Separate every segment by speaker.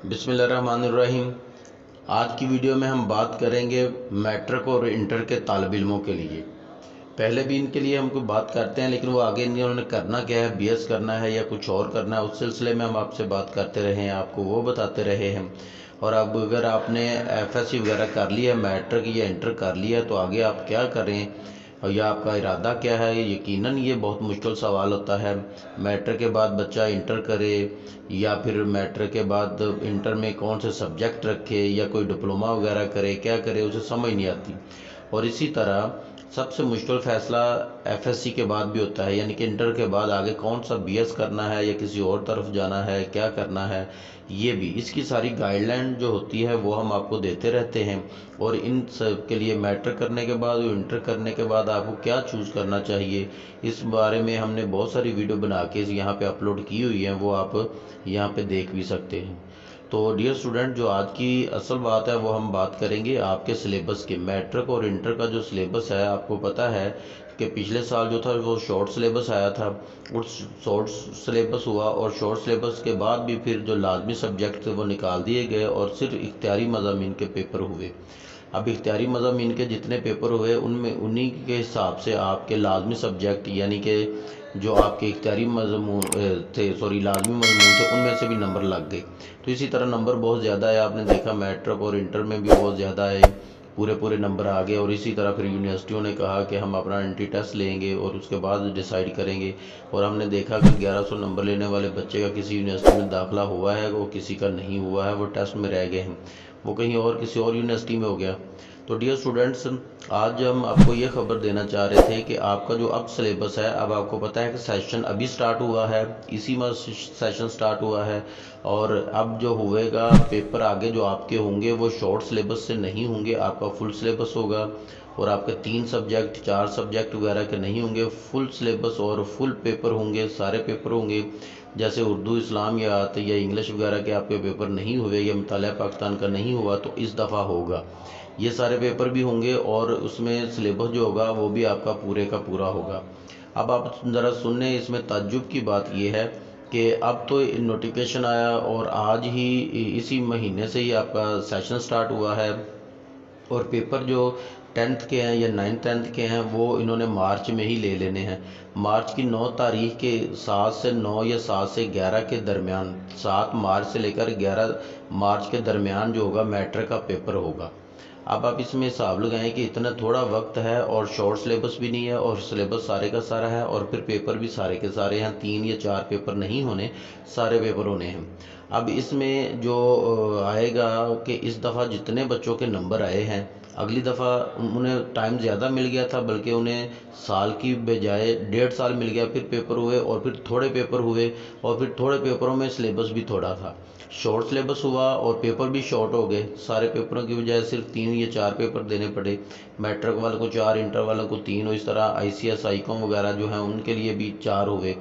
Speaker 1: बिस्मिल्लाहिर्रहमानिर्रहीम। आज की वीडियो में हम बात करेंगे मैट्रिक और इंटर के तालिब इल्मों के लिए। पहले भी इनके लिए हम कोई बात करते हैं, लेकिन वो आगे इन्होंने करना क्या है, बीएस करना है या कुछ और करना है, उस सिलसिले में हम आपसे बात करते रहे हैं, आपको वो बताते रहे हैं। और अब अगर आपने एफएससी वगैरह कर लिया है, मैट्रिक या इंटर कर लिया है, तो आगे आप क्या करें और या आपका इरादा क्या है। यकीनन ये बहुत मुश्किल सवाल होता है। मैट्रिक के बाद बच्चा इंटर करे या फिर मैट्रिक के बाद इंटर में कौन से सब्जेक्ट रखे या कोई डिप्लोमा वगैरह करे, क्या करे, उसे समझ नहीं आती। और इसी तरह सबसे मुश्किल फ़ैसला एफएससी के बाद भी होता है, यानी कि इंटर के बाद आगे कौन सा बीएस करना है या किसी और तरफ जाना है, क्या करना है। ये भी इसकी सारी गाइडलाइन जो होती है वो हम आपको देते रहते हैं। और इन सब के लिए मैट्रिक करने के बाद और इंटर करने के बाद आपको क्या चूज़ करना चाहिए, इस बारे में हमने बहुत सारी वीडियो बना के यहाँ पे अपलोड की हुई हैं, वो आप यहाँ पे देख भी सकते हैं। तो डियर स्टूडेंट, जो आज की असल बात है वो हम बात करेंगे आपके सिलेबस की। मैट्रिक और इंटर का जो सिलेबस है, आपको पता है कि पिछले साल जो था वो शॉर्ट सिलेबस आया था। उस शॉर्ट सिलेबस हुआ और शॉर्ट सिलेबस के बाद भी फिर जो लाजमी सब्जेक्ट थे वो निकाल दिए गए और सिर्फ इख्तियारी मज़ामीन के पेपर हुए। अब इख्तियारी मज़ामीन के जितने पेपर हुए उनमें उन्हीं के हिसाब से आपके लाजमी सब्जेक्ट, यानी कि जो आपके इख्तियारी मज़मून लाजमी मज़मून थे, उनमें से भी नंबर लग गए। तो इसी तरह नंबर बहुत ज़्यादा है, आपने देखा मैट्रिक और इंटर में भी बहुत ज़्यादा है, पूरे नंबर आ गए। और इसी तरह फिर यूनिवर्सिटियों ने कहा कि हम अपना एंट्री टेस्ट लेंगे और उसके बाद डिसाइड करेंगे। और हमने देखा कि 1100 नंबर लेने वाले बच्चे का किसी यूनिवर्सिटी में दाखिला हुआ है, वो किसी का नहीं हुआ है, वो टेस्ट में रह गए हैं, वो कहीं और किसी और यूनिवर्सिटी में हो गया। तो डियर स्टूडेंट्स, आज हम आपको ये खबर देना चाह रहे थे कि आपका जो अब सिलेबस है, अब आपको पता है कि सेशन अभी स्टार्ट हुआ है, इसी माह सेशन स्टार्ट हुआ है। और अब जो होएगा पेपर आगे जो आपके होंगे वो शॉर्ट सिलेबस से नहीं होंगे, आपका फुल सिलेबस होगा। और आपके 3 सब्जेक्ट 4 सब्जेक्ट वगैरह के नहीं होंगे, फुल सिलेबस और फुल पेपर होंगे, सारे पेपर होंगे। जैसे उर्दू, इस्लामियात या इंग्लिश वगैरह के आपके पेपर नहीं हुए या मुतालिया पाकिस्तान का नहीं हुआ, तो इस दफ़ा होगा, ये सारे पेपर भी होंगे और उसमें सिलेबस जो होगा वो भी आपका पूरे का पूरा होगा। अब आप ज़रा सुनने, इसमें ताज्जुब की बात ये है कि अब तो नोटिफिकेशन आया और आज ही इसी महीने से ही आपका सेशन स्टार्ट हुआ है। और पेपर जो 10th के हैं या 9th-10th के हैं वो इन्होंने मार्च में ही ले लेने हैं। मार्च की 9 तारीख के 7 से 9 या 7 से 11 के दरमियान, 7 मार्च से लेकर 11 मार्च के दरमियान जो होगा मैट्रिक का पेपर होगा। अब आप इसमें हिसाब लगाएं कि इतना थोड़ा वक्त है और शॉर्ट सिलेबस भी नहीं है और सिलेबस सारे का सारा है और फिर पेपर भी सारे के सारे हैं, 3 या 4 पेपर नहीं होने, सारे पेपर होने हैं। अब इसमें जो आएगा कि इस दफ़ा जितने बच्चों के नंबर आए हैं, अगली दफ़ा उन्हें टाइम ज़्यादा मिल गया था, बल्कि उन्हें साल की बजाय 1.5 साल मिल गया, फिर पेपर हुए और फिर थोड़े पेपर हुए और फिर थोड़े पेपरों में सिलेबस भी थोड़ा था। शॉर्ट सिलेबस हुआ और पेपर भी शॉर्ट हो गए, सारे पेपरों की बजाय सिर्फ 3 या 4 पेपर देने पड़े। मैट्रिक वालों को 4, इंटर वालों को 3, और इस तरह आईसीएस, आईकॉम वगैरह जो हैं उनके लिए भी 4 हुए,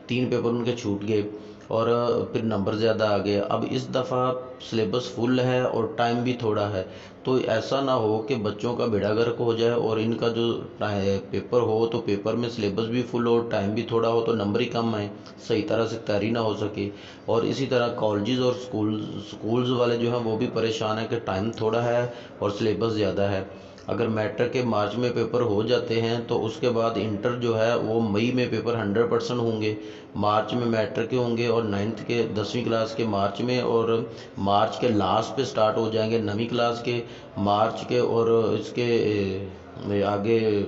Speaker 1: 3 पेपर उनके छूट गए और फिर नंबर ज़्यादा आ गए। अब इस दफ़ा सिलेबस फुल है और टाइम भी थोड़ा है, तो ऐसा ना हो कि बच्चों का बेड़ा गर्क हो जाए और इनका जो पेपर हो तो पेपर में सिलेबस भी फुल हो, टाइम भी थोड़ा हो, तो नंबर ही कम आए, सही तरह से तैयारी ना हो सके। और इसी तरह कॉलेजेस और स्कूल्स वाले जो हैं वो भी परेशान हैं कि टाइम थोड़ा है और सिलेबस ज़्यादा है। अगर मैट्रिक के मार्च में पेपर हो जाते हैं तो उसके बाद इंटर जो है वो मई में पेपर 100% होंगे, मार्च में मैट्रिक के होंगे और 9th के 10वीं क्लास के मार्च में, और मार्च के लास्ट पे स्टार्ट हो जाएंगे 9वीं क्लास के मार्च के, और इसके आगे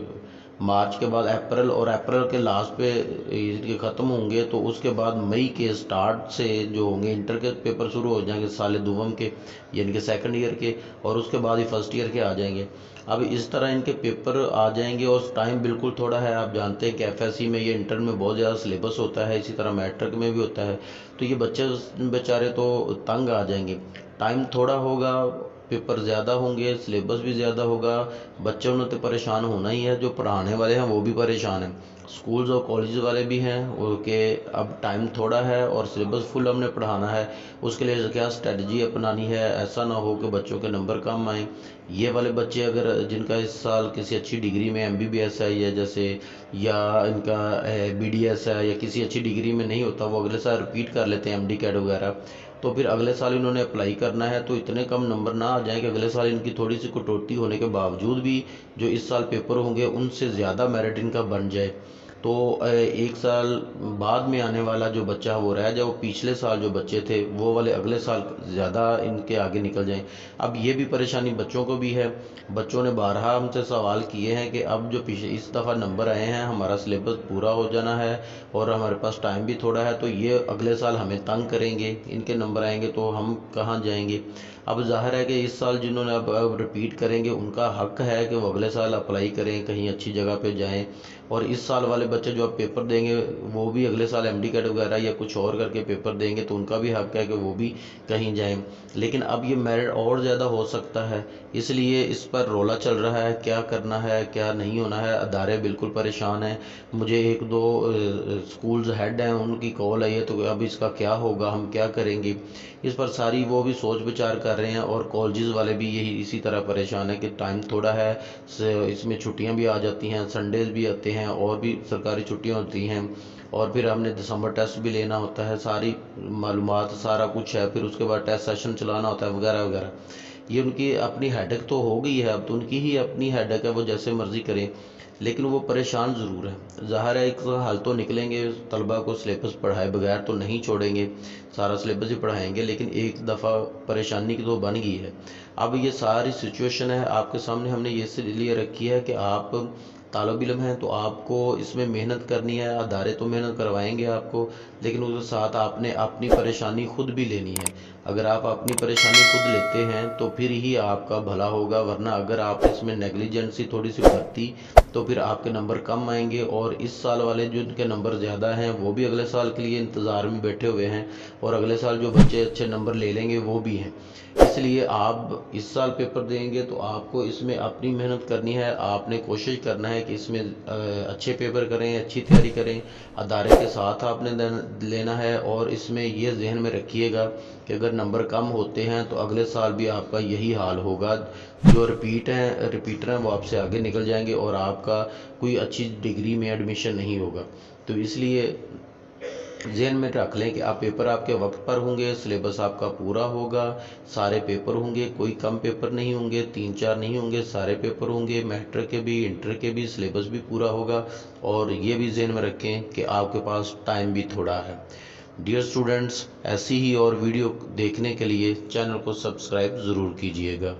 Speaker 1: मार्च के बाद अप्रैल, और अप्रैल के लास्ट पे ये ख़त्म होंगे। तो उसके बाद मई के स्टार्ट से जो होंगे इंटर के पेपर शुरू हो जाएंगे, साल दुवम के, यानी कि सेकंड ईयर के, और उसके बाद ही फर्स्ट ईयर के आ जाएंगे। अब इस तरह इनके पेपर आ जाएंगे और टाइम बिल्कुल थोड़ा है। आप जानते हैं कि एफएससी में या इंटर में बहुत ज़्यादा सिलेबस होता है, इसी तरह मैट्रिक में भी होता है, तो ये बच्चे बेचारे तो तंग आ जाएंगे। टाइम थोड़ा होगा, पेपर ज़्यादा होंगे, सिलेबस भी ज़्यादा होगा, बच्चों ने तो परेशान होना ही है, जो पढ़ाने वाले हैं वो भी परेशान हैं, स्कूल्स और कॉलेज वाले भी हैं, वो कि अब टाइम थोड़ा है और सिलेबस फुल हमने पढ़ाना है, उसके लिए क्या स्ट्रेटजी अपनानी है, ऐसा ना हो कि बच्चों के नंबर कम आएँ। ये वाले बच्चे अगर जिनका इस साल किसी अच्छी डिग्री में एमबीबीएस है या जैसे, या इनका बीडीएस है या किसी अच्छी डिग्री में नहीं होता, वो अगले साल रिपीट कर लेते हैं एमडी कैड वगैरह, तो फिर अगले साल इन्होंने अप्लाई करना है, तो इतने कम नंबर ना आ जाएं कि अगले साल इनकी थोड़ी सी कटौती होने के बावजूद भी जो इस साल पेपर होंगे उनसे ज़्यादा मेरिट इनका बन जाए। तो एक साल बाद में आने वाला जो बच्चा वो रह जाए, वो पिछले साल जो बच्चे थे वो वाले अगले साल ज़्यादा इनके आगे निकल जाएं। अब ये भी परेशानी बच्चों को भी है। बच्चों ने बारहा हमसे सवाल किए हैं कि अब जो इस दफ़ा नंबर आए हैं, हमारा सिलेबस पूरा हो जाना है और हमारे पास टाइम भी थोड़ा है, तो ये अगले साल हमें तंग करेंगे, इनके नंबर आएंगे तो हम कहाँ जाएंगे। अब जाहिर है कि इस साल जिन्होंने अब रिपीट करेंगे उनका हक है कि वो अगले साल अप्लाई करें, कहीं अच्छी जगह पे जाएं। और इस साल वाले बच्चे जो अब पेपर देंगे वो भी अगले साल एमडी कैट वगैरह या कुछ और करके पेपर देंगे, तो उनका भी हक है कि वो भी कहीं जाएं। लेकिन अब ये मेरिट और ज़्यादा हो सकता है, इसलिए इस पर रोला चल रहा है, क्या करना है क्या नहीं होना है। अदारे बिल्कुल परेशान हैं। मुझे एक दो स्कूल्स हेड हैं, उनकी कॉल आई है, तो अब इसका क्या होगा, हम क्या करेंगे। इस पर सारी वो भी सोच विचार कर रहे हैं और कॉलेजेस वाले भी यही इसी तरह परेशान है कि टाइम थोड़ा है, इसमें छुट्टियां भी आ जाती हैं, संडेज भी आते हैं और भी सरकारी छुट्टियां होती हैं, और फिर हमने दिसंबर टेस्ट भी लेना होता है, सारी मालूमात सारा कुछ है, फिर उसके बाद टेस्ट सेशन चलाना होता है वगैरह वगैरह। ये उनकी अपनी हेडेक तो हो गई है, अब तो उनकी ही अपनी हेडेक है, वो जैसे मर्जी करें, लेकिन वो परेशान ज़रूर है। ज़ाहिर है एक हाल तो निकलेंगे, तलबा को सिलेबस पढ़ाए बगैर तो नहीं छोड़ेंगे, सारा सिलेबस ही पढ़ाएंगे, लेकिन एक दफ़ा परेशानी की तो बन गई है। अब ये सारी सिचुएशन है आपके सामने, हमने ये इसलिए रखी है कि आप तालिब इल्म हैं तो आपको इसमें मेहनत करनी है। अदारे तो मेहनत करवाएंगे आपको, लेकिन उसके साथ आपने अपनी परेशानी खुद भी लेनी है। अगर आप अपनी परेशानी खुद लेते हैं तो फिर ही आपका भला होगा, वरना अगर आप इसमें नेग्लिजेंसी थोड़ी सी बरती तो फिर आपके नंबर कम आएंगे, और इस साल वाले जो इनके नंबर ज़्यादा हैं वो भी अगले साल के लिए इंतज़ार में बैठे हुए हैं, और अगले साल जो बच्चे अच्छे नंबर ले लेंगे वो भी हैं। इसलिए आप इस साल पेपर देंगे तो आपको इसमें अपनी मेहनत करनी है, आपने कोशिश करना है कि इसमें अच्छे पेपर करें, अच्छी तैयारी करें, अदारे के साथ आपने लेना है। और इसमें ये जहन में रखिएगा कि अगर नंबर कम होते हैं तो अगले साल भी आपका यही हाल होगा। जो रिपीटर हैं वो आपसे आगे निकल जाएंगे और आपका कोई अच्छी डिग्री में एडमिशन नहीं होगा। तो इसलिए ज़हन में रख लें कि आप पेपर आपके वक्त पर होंगे, सिलेबस आपका पूरा होगा, सारे पेपर होंगे, कोई कम पेपर नहीं होंगे, 3-4 नहीं होंगे, सारे पेपर होंगे, मैट्रिक के भी इंटर के भी, सिलेबस भी पूरा होगा। और ये भी ज़हन में रखें कि आपके पास टाइम भी थोड़ा है। डियर स्टूडेंट्स, ऐसी ही और वीडियो देखने के लिए चैनल को सब्सक्राइब ज़रूर कीजिएगा।